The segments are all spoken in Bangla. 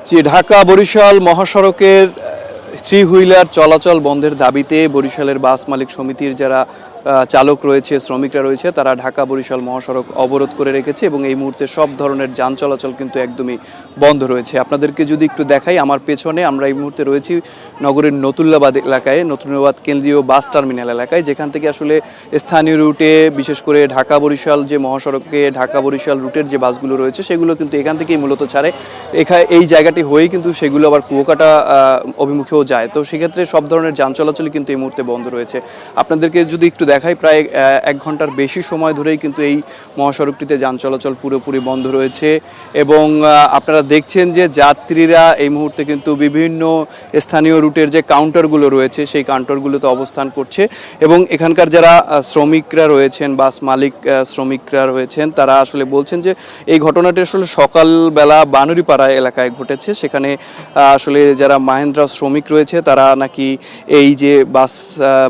জি, ঢাকা বরিশাল মহাসড়কের থ্রি হুইলার চলাচল বন্ধের দাবিতে বরিশালের বাস মালিক সমিতির যারা চালক রয়েছে, শ্রমিকরা রয়েছে, তারা ঢাকা বরিশাল মহাসড়ক অবরোধ করে রেখেছে এবং এই মুহূর্তে সব ধরনের যান চলাচল কিন্তু একদমই বন্ধ রয়েছে। আপনাদেরকে যদি একটু দেখাই, আমার পেছনে আমরা এই মুহূর্তে রয়েছি নগরের নতুল্লাবাদ এলাকায়, নতুল্লাবাদ কেন্দ্রীয় বাস টার্মিনাল এলাকায়, যেখান থেকে আসলে স্থানীয় রুটে বিশেষ করে ঢাকা বরিশাল যে মহাসড়কে ঢাকা বরিশাল রুটের যে বাসগুলো রয়েছে সেগুলো কিন্তু এখান থেকেই মূলত ছাড়ে। এই জায়গাটি হয়েই কিন্তু সেগুলো আবার কুয়াকাটা অভিমুখেও যায়। তো সেক্ষেত্রে সব ধরনের যান চলাচলই কিন্তু এই মুহূর্তে বন্ধ রয়েছে। আপনাদেরকে যদি একটু দেখাই, প্রায় 1 ঘন্টার বেশি সময় ধরেই কিন্তু এই মহাসড়কটিতে যান চলাচল পুরোপুরি বন্ধ রয়েছে এবং আপনারা দেখছেন যে যাত্রীরা এই মুহূর্তে কিন্তু বিভিন্ন স্থানীয় রুটের যে কাউন্টারগুলো রয়েছে সেই কাউন্টারগুলোতে অবস্থান করছে এবং এখানকার যারা শ্রমিকরা রয়েছেন, বাস মালিক শ্রমিকরা রয়েছেন, তারা আসলে বলছেন যে এই ঘটনাটি আসলে সকালবেলা বানুরিপাড়া এলাকায় ঘটেছে। সেখানে আসলে যারা মাহেন্দ্রা শ্রমিক রয়েছে তারা নাকি এই যে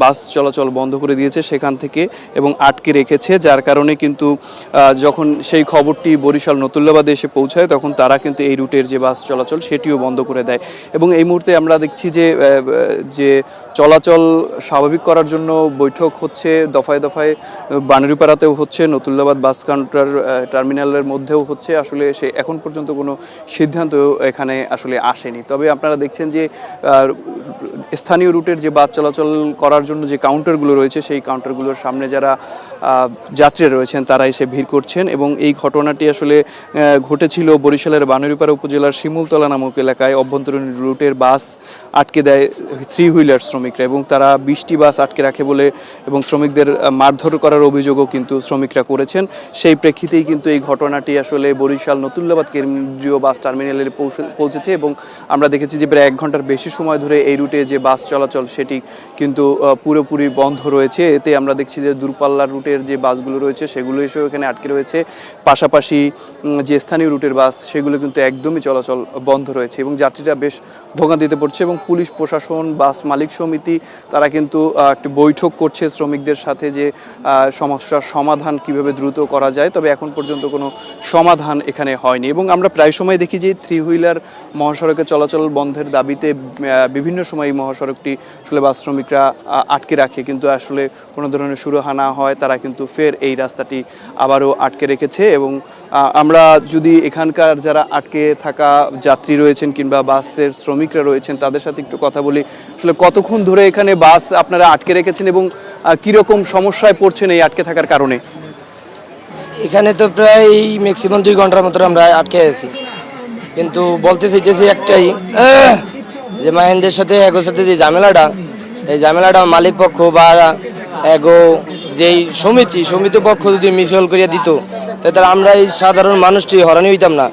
বাস চলাচল বন্ধ করে দিয়েছে সেখান থেকে এবং আটকে রেখেছে, যার কারণে কিন্তু যখন সেই খবরটি বরিশাল নতুল্লাবাদে এসে পৌঁছায় তখন তারা কিন্তু এই রুটের যে বাস চলাচল সেটিও বন্ধ করে দেয় এবং এই মুহূর্তে আমরা দেখছি যে চলাচল স্বাভাবিক করার জন্য বৈঠক হচ্ছে দফায় দফায়, বানুরিপাড়াতেও হচ্ছে, নতুল্লাবাদ বাস কাউন্টার টার্মিনালের মধ্যেও হচ্ছে। আসলে সে এখন পর্যন্ত কোনো সিদ্ধান্ত এখানে আসলে আসেনি। তবে আপনারা দেখছেন যে স্থানীয় রুটের যে বাস চলাচল করার জন্য যে কাউন্টারগুলো রয়েছে সেই কাউন্টারগুলোর সামনে যারা যাত্রীরা রয়েছেন তারা এসে ভিড় করছেন এবং এই ঘটনাটি আসলে ঘটেছিল বরিশালের বানুরিপাড়া উপজেলার শিমুলতলা নামক এলাকায়। অভ্যন্তরীণ রুটের বাস আটকে দেয় থ্রি হুইলার শ্রমিকরা এবং তারা 20টি বাস আটকে রাখে বলে এবং শ্রমিকদের মারধর করার অভিযোগও কিন্তু শ্রমিকরা করেছেন। সেই প্রেক্ষিতেই কিন্তু এই ঘটনাটি আসলে বরিশাল নতুল্লাবাদ কেন্দ্রীয় বাস টার্মিনালে পৌঁছেছে এবং আমরা দেখেছি যে প্রায় 1 ঘন্টার বেশি সময় ধরে এই রুটে যে বাস চলাচল সেটি কিন্তু পুরোপুরি বন্ধ রয়েছে। এতে আমরা দেখছি যে দূরপাল্লার রুটের যে বাসগুলো রয়েছে সেগুলো এসেও এখানে আটকে রয়েছে, পাশাপাশি যে স্থানীয় রুটের বাস সেগুলো কিন্তু একদমই চলাচল বন্ধ রয়েছে এবং যাত্রীরা বেশ ভোগান্তিতে পড়ছে এবং পুলিশ প্রশাসন, বাস মালিক সমিতি তারা কিন্তু একটি বৈঠক করছে শ্রমিকদের সাথে যে সমস্যার সমাধান কিভাবে দ্রুত করা যায়। তবে এখন পর্যন্ত কোনো সমাধান এখানে হয়নি এবং আমরা প্রায় সময় দেখি যে থ্রি হুইলার মহাসড়কে চলাচল বন্ধের দাবিতে বিভিন্ন সময় এই মহাসড়কটি আসলে বাস শ্রমিকরা আটকে রাখে, কিন্তু আসলে কোনো ধরনের সুরাহা না হয় তারা কিন্তু ফের এই রাস্তাটি আবারও আটকে রেখেছে এবং আমরা যদি এখানকার যারা আটকে থাকা যাত্রী রয়েছেন কিংবা বাসের শ্রমিকরা রয়েছেন তাদের সাথে একটু কথা বলি। আসলে কতক্ষণ ধরে এখানে বাস আপনারা আটকে রেখেছেন এবং কিরকম সমস্যায় পড়ছেন এই আটকে থাকার কারণে? এখানে তো প্রায় ম্যাক্সিমাম 2 ঘন্টার মতো আমরা আটকে আছি, কিন্তু বলতে চাইতেছি একটাই, যে মাহেন্দ্রের সাথে এগোর সাথে যে ঝামেলাটা, এই ঝামেলাটা মালিক পক্ষ বা এগো যেই সমিতি পক্ষ যদি মিসল করিয়া দিত তাহলে আমরা এই সাধারণ মানুষটি হরানি হইতাম না।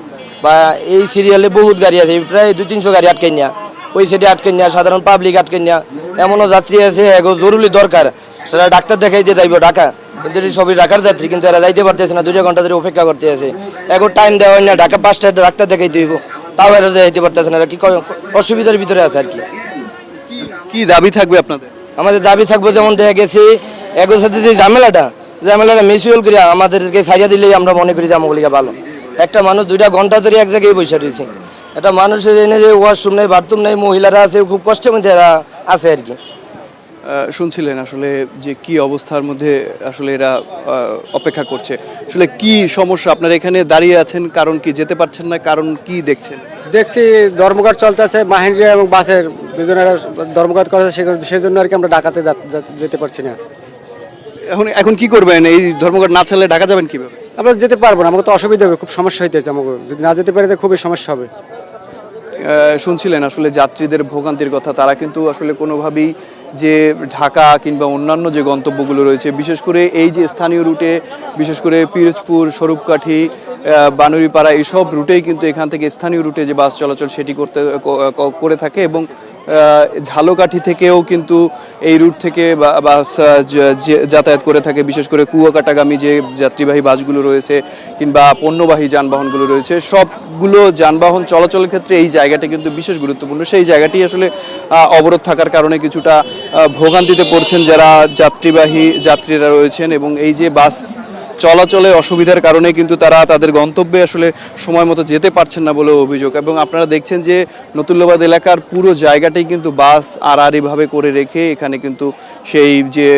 বা এই সিরিয়ালে বহুত গাড়ি আছে, প্রায় 200-300 গাড়ি আটকে নেওয়া, ওই সাইডে আটকে নেওয়া, সাধারণ পাবলিক আটকে নেওয়া, এমনও যাত্রী আছে এগো জরুরি দরকার সেটা ডাক্তার দেখাইতে যাইব ঢাকা, কিন্তু সবই ঢাকার যাত্রী, কিন্তু এরা যাইতে পারতেছে না, 2 ঘন্টা ধরে অপেক্ষা করতে আছে। এখন টাইম দেওয়া হয় না, ঢাকা 5টায় ডাক্তার দেখাইতে হইব, তাও এরা যাইতে পারতেছে না। কি অসুবিধার ভিতরে আছে আর কি। কি দাবি থাকবে আপনাদের? আমাদের দাবি থাকবে, যেমন দেখা গেছে এগোর সাথে যে ঝামেলাটা মিসিউল করিয়া আমাদেরকে ছাড়িয়ে দিলেই আমরা মনে করি যে আমাকে ভালো। একটা মানুষ 2 ঘন্টা ধরে এক জায়গায় বসে রয়েছে, একটা মানুষের এনে যে ওয়াশরুম নেই, বাথরুম নেই, মহিলারা আছে খুব কষ্টের মধ্যে এরা আছে আর কি। শুনছিলেন আসলে যে কি অবস্থার মধ্যে আসলে এরা অপেক্ষা করছে, আসলে কি সমস্যা? আপনারা এখানে দাঁড়িয়ে আছেন কারণ কি, যেতে পারছেন না কারণ কি দেখছেন? দেখছি ধর্মঘট চলতেছে, মাহেন্দ্রা এবং বাসের দুজনের ধর্মঘট করেছে, সেই জন্য আর কি আমরা ঢাকাতে যেতে পারছি না। এখন কি করবেন? এই ধর্মঘট না চাইলে ঢাকা যাবেন কিভাবে? আমরা যেতে পারবো না, আমাকে তো অসুবিধা হবে, খুব সমস্যা হইতেছে, আমাকে যদি না যেতে পারি তো খুবই সমস্যা হবে। শুনছিলেন আসলে যাত্রীদের ভোগান্তির কথা। তারা কিন্তু আসলে কোনোভাবেই যে ঢাকা কিংবা অন্যান্য যে গন্তব্যগুলো রয়েছে, বিশেষ করে এই যে স্থানীয় রুটে, বিশেষ করে পিরোজপুর, স্বরূপকাঠি, বানুরিপাড়া, এইসব রুটেই কিন্তু এখান থেকে স্থানীয় রুটে যে বাস চলাচল সেটি করে থাকে এবং ঝালকাঠি থেকেও কিন্তু এই রুট থেকে বাস যাতায়াত করে থাকে, বিশেষ করে কুয়াকাটাগামী যে যাত্রীবাহী বাসগুলো রয়েছে কিংবা পণ্যবাহী যানবাহনগুলো রয়েছে, সবগুলো যানবাহন চলাচলের ক্ষেত্রে এই জায়গাটা কিন্তু বিশেষ গুরুত্বপূর্ণ। সেই জায়গাটি আসলে অবরোধ থাকার কারণে কিছুটা ভোগান্তিতে পড়ছেন যারা যাত্রীরা রয়েছেন এবং এই যে বাস চলাচলে অসুবিধার কারণে কিন্তু তারা তাদের গন্তব্যে আসলে সময় মতো যেতে পারছেন না বলে অভিযোগ। এবং আপনারা দেখছেন যে নতুল্লাবাদ এলাকার পুরো জায়গাটাই কিন্তু বাস আড়াআড়িভাবে করে রেখে এখানে কিন্তু সেই যে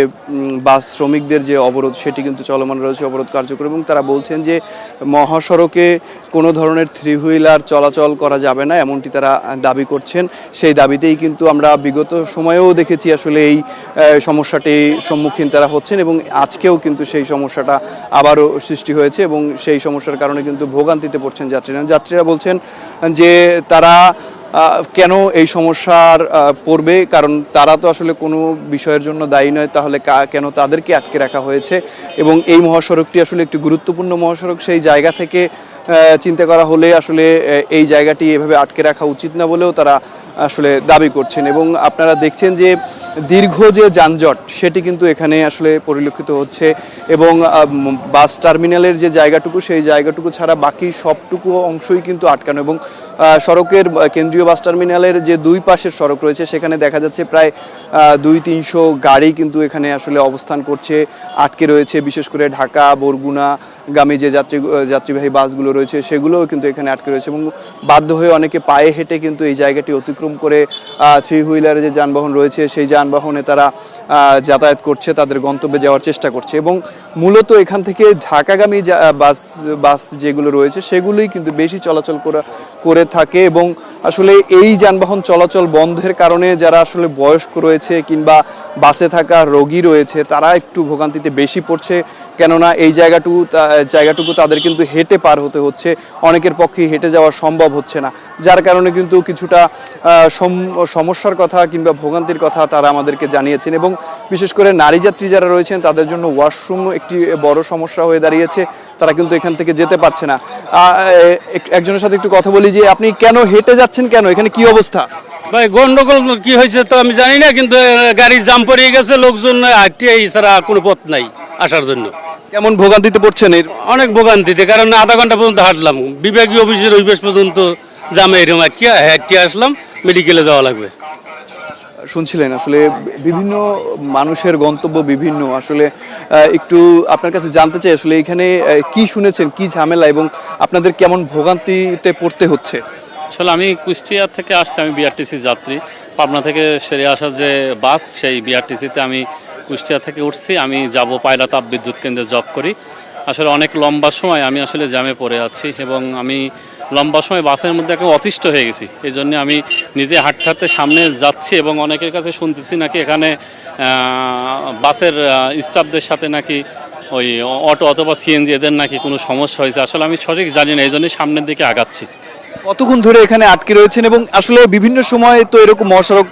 বাস শ্রমিকদের যে অবরোধ সেটি কিন্তু চলমান রয়েছে, অবরোধ কার্যক্রম। এবং তারা বলছেন যে মহাসড়কে কোনো ধরনের থ্রি হুইলার চলাচল করা যাবে না, এমনটি তারা দাবি করছেন। সেই দাবিতেই কিন্তু আমরা বিগত সময়েও দেখেছি আসলে এই সমস্যাটির সম্মুখীন তারা হচ্ছেন এবং আজকেও কিন্তু সেই সমস্যাটা আবারও সৃষ্টি হয়েছে এবং সেই সমস্যার কারণে কিন্তু ভোগান্তিতে পড়ছেন যাত্রীরা বলছেন যে তারা কেন এই সমস্যার পড়বে, কারণ তারা তো আসলে কোনো বিষয়ের জন্য দায়ী নয়, তাহলে কেন তাদেরকে আটকে রাখা হয়েছে। এবং এই মহাসড়কটি আসলে একটি গুরুত্বপূর্ণ মহাসড়ক, সেই জায়গা থেকে চিন্তা করা হলে আসলে এই জায়গাটি এভাবে আটকে রাখা উচিত না বলেও তারা আসলে দাবি করছেন। এবং আপনারা দেখছেন যে দীর্ঘ যে যানজট সেটি কিন্তু এখানে আসলে পরিলক্ষিত হচ্ছে এবং বাস টার্মিনালের যে জায়গাটুকু সেই জায়গাটুকু ছাড়া বাকি সবটুকু অংশই কিন্তু আটকানো। এবং সড়কের কেন্দ্রীয় বাস টার্মিনালের যে দুই পাশের সড়ক রয়েছে সেখানে দেখা যাচ্ছে প্রায় 200-300 গাড়ি কিন্তু এখানে আসলে অবস্থান করছে, আটকে রয়েছে। বিশেষ করে ঢাকা বরগুনা গামী যে যাত্রীবাহী বাসগুলো রয়েছে সেগুলোও কিন্তু এখানে আটকে রয়েছে এবং বাধ্য হয়ে অনেকে পায়ে হেঁটে কিন্তু এই জায়গাটি অতিক্রম করে থ্রি হুইলারের যে যানবাহন রয়েছে সেই যানবাহনে তারা যাতায়াত করছে, তাদের গন্তব্যে যাওয়ার চেষ্টা করছে। এবং মূলত এখান থেকে ঢাকাগামী বাস যেগুলো রয়েছে সেগুলোই কিন্তু বেশি চলাচল করে থাকে এবং আসলে এই যানবাহন চলাচল বন্ধের কারণে যারা আসলে বয়স্ক রয়েছে কিংবা বাসে থাকা রোগী রয়েছে তারা একটু ভোগান্তিতে বেশি পড়ছে, কেননা এই জায়গাটুকু তাদের কিন্তু হেঁটে পার হতে হচ্ছে, অনেকের পক্ষে হেঁটে যাওয়া সম্ভব হচ্ছে না, যার কারণে কিন্তু কিছুটা সমস্যার কথা কিংবা ভোগান্তির কথা তারা আমাদেরকে জানিয়েছেন। এবং বিশেষ করে নারী যাত্রী যারা রয়েছেন তাদের জন্য ওয়াশরুম একটি বড় সমস্যা হয়ে দাঁড়িয়েছে, তারা কিন্তু এখান থেকে যেতে পারছে না। একজনের সাথে একটু কথা বলি যে আপনি কেন হেঁটে যাচ্ছেন, কেন এখানে কি অবস্থা? ভাই গন্ডগোল কি হয়েছে তো আমি জানি না, কিন্তু গাড়ির জাম পড়ে গেছে, লোকজন হাঁটতে ছাড়া কোনো পথ নাই আসার জন্য। কেমন ভোগান্তিতে পড়ছেন? অনেক ভোগান্তিতে, কারণ আধা ঘন্টা পর্যন্ত হাঁটলাম, বিভাগীয় অফিসের ওই পাশ পর্যন্ত জামে এরকম হাঁটতে আসলাম, মেডিকেলে যাওয়া লাগবে। শুনছিলেন আসলে বিভিন্ন মানুষের গন্তব্য বিভিন্ন, আসলে একটু আপনার কাছে জানতে চাই আসলে এখানে কি শুনেছেন, কি ঝামেলা এবং আপনাদের কেমন ভোগান্তিতে পড়তে হচ্ছে? আসলে আমি কুষ্টিয়া থেকে আসছি, আমি বিআরটিসি যাত্রী। পাবনা থেকে সেরে আসা যে বাস, সেই বিআরটিসিতে আমি কুষ্টিয়া থেকে উঠছি। আমি যাব পায়রা তাপ বিদ্যুৎ কেন্দ্রে জব করি। আসলে অনেক লম্বা সময় আমি আসলে জ্যামে পড়ে আছি এবং আমি লম্বা সময় বাসের মধ্যে একদম অতিষ্ঠ হয়ে গেছি। এই জন্য আমি নিজে হাঁটতে হাঁটতে সামনে যাচ্ছি এবং অনেকের কাছে শুনতেছি নাকি এখানে বাসের স্টাফদের সাথে নাকি ওই অটো অথবা সিএনজি এদের নাকি কোনো সমস্যা হয়েছে। আসলে আমি সঠিক জানি না, এই জন্যই সামনের দিকে আগাচ্ছি। কতক্ষণ ধরে এখানে আটকে রয়েছেন এবং আসলে বিভিন্ন সময় তো এরকম মহাসড়ক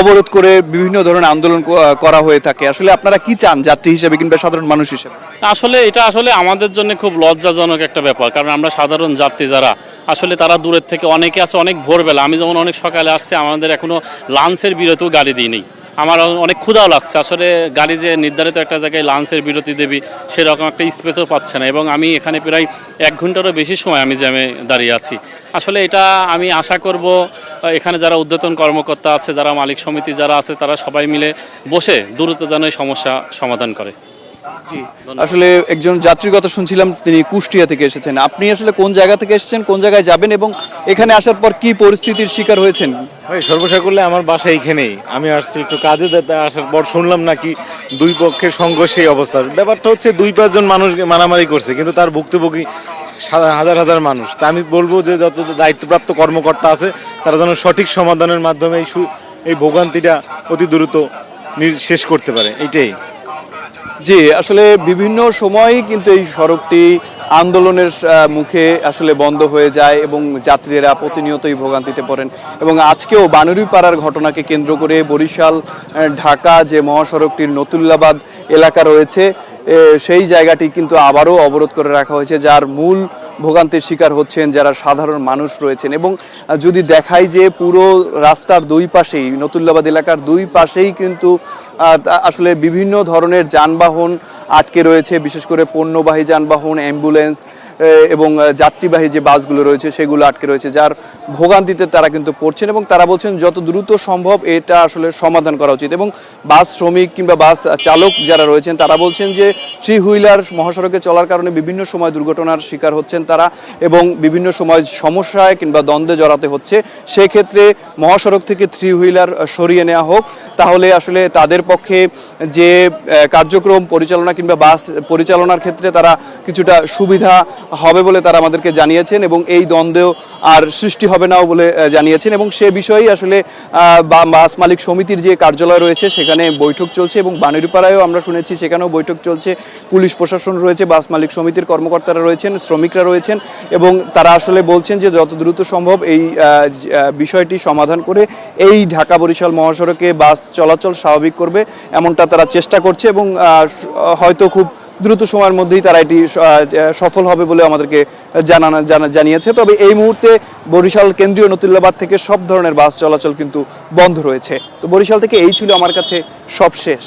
অবরোধ করে বিভিন্ন ধরনের আন্দোলন করা হয়ে থাকে, আসলে আপনারা কি চান যাত্রী হিসেবে কিংবা সাধারণ মানুষ হিসেবে? আসলে এটা আসলে আমাদের জন্য খুব লজ্জাজনক একটা ব্যাপার, কারণ আমরা সাধারণ যাত্রী যারা আসলে তারা দূরের থেকে অনেকে আছে, অনেক ভোরবেলা, আমি যেমন অনেক সকালে আসছি, আমাদের এখনো লাঞ্চের বিরতিও গাড়ি দিইনি। আমার অনেক ক্ষুধাও লাগছে, আসলে গাড়ি যে নির্ধারিত একটা জায়গায় লাঞ্চের বিরতি দেবি সেরকম একটা স্পেসও পাচ্ছে না এবং আমি এখানে প্রায় 1 ঘন্টারও বেশি সময় আমি জ্যামে দাঁড়িয়ে আছি। আসলে এটা আমি আশা করব এখানে যারা ঊর্ধ্বতন কর্মকর্তা আছে, যারা মালিক সমিতি যারা আছে, তারা সবাই মিলে বসে দ্রুত যেন এই সমস্যা সমাধান করে। জি, আসলে একজন যাত্রীর কথা শুনছিলাম, তিনি কুষ্টিয়া থেকে এসেছেন। আপনি আসলে কোন জায়গা থেকে এসেছেন, কোন জায়গায় যাবেন এবং এখানে আসার পর কি পরিস্থিতির শিকার হয়েছেন? ভাই সর্বসাকুল্যে আমার বাসা এইখানেই, আমি আসছি একটু কাজে আসার পর শুনলাম নাকি দুই পক্ষের সংঘর্ষে এই অবস্থা। ব্যাপারটা হচ্ছে 2-5 জন মানুষ মারামারি করছে, কিন্তু তার ভুক্তভোগী হাজার হাজার মানুষ। তা আমি বলবো যে যত দায়িত্বপ্রাপ্ত কর্মকর্তা আছে তারা যেন সঠিক সমাধানের মাধ্যমে এই ভোগান্তিটা অতি দ্রুত শেষ করতে পারে, এইটাই। জি, আসলে বিভিন্ন সময়ই কিন্তু এই সড়কটি আন্দোলনের মুখে আসলে বন্ধ হয়ে যায় এবং যাত্রীরা প্রতিনিয়তই ভোগান্তিতে পড়েন এবং আজকেও বানুরীপাড়ার ঘটনাকে কেন্দ্র করে বরিশাল ঢাকা যে মহাসড়কটির নতুল্লাবাদ এলাকা রয়েছে সেই জায়গাটি কিন্তু আবারও অবরোধ করে রাখা হয়েছে, যার মূল ভোগান্তির শিকার হচ্ছেন যারা সাধারণ মানুষ রয়েছেন। এবং যদি দেখাই যে পুরো রাস্তার দুই পাশেই, নতুল্লাবাদ এলাকার দুই পাশেই কিন্তু আসলে বিভিন্ন ধরনের যানবাহন আটকে রয়েছে, বিশেষ করে পণ্যবাহী যানবাহন, অ্যাম্বুলেন্স, এবং যাত্রীবাহী যে বাসগুলো রয়েছে সেগুলো আটকে রয়েছে, যার ভোগান্তিতে তারা কিন্তু পড়ছেন এবং তারা বলছেন যত দ্রুত সম্ভব এটা আসলে সমাধান করা উচিত। এবং বাস শ্রমিক কিংবা বাস চালক যারা রয়েছেন তারা বলছেন যে থ্রি হুইলার মহাসড়কে চলার কারণে বিভিন্ন সময় দুর্ঘটনার শিকার হচ্ছেন তারা এবং বিভিন্ন সময় সমস্যায় কিংবা দ্বন্দ্বে জড়াতে হচ্ছে। সেক্ষেত্রে মহাসড়ক থেকে থ্রি হুইলার সরিয়ে নেওয়া হোক, তাহলে আসলে তাদের পক্ষে যে কার্যক্রম পরিচালনা কিংবা বাস পরিচালনার ক্ষেত্রে তারা কিছুটা সুবিধা হবে বলে তারা আমাদেরকে জানিয়েছেন এবং এই দ্বন্দ্ব আর সৃষ্টি হবে নাও বলে জানিয়েছেন। এবং সে বিষয়েই আসলে বাস মালিক সমিতির যে কার্যালয় রয়েছে সেখানে বৈঠক চলছে এবং বানেরুপাড়ায়ও আমরা শুনেছি সেখানেও বৈঠক চলছে। পুলিশ প্রশাসন রয়েছে, বাস মালিক সমিতির কর্মকর্তারা রয়েছেন, শ্রমিকরা রয়েছেন এবং তারা আসলে বলছেন যে যত দ্রুত সম্ভব এই বিষয়টি সমাধান করে এই ঢাকা বরিশাল মহাসড়কে বাস চলাচল স্বাভাবিক করবে এমনটা তারা চেষ্টা করছে এবং হয়তো খুব দ্রুত সময়ের মধ্যেই তারা এটি সফল হবে বলে আমাদেরকে জানিয়েছে। তবে এই মুহূর্তে বরিশাল কেন্দ্রীয় নতুল্লাবাদ থেকে সব ধরনের বাস চলাচল কিন্তু বন্ধ রয়েছে। তো বরিশাল থেকে এই ছিল আমার কাছে সবশেষ।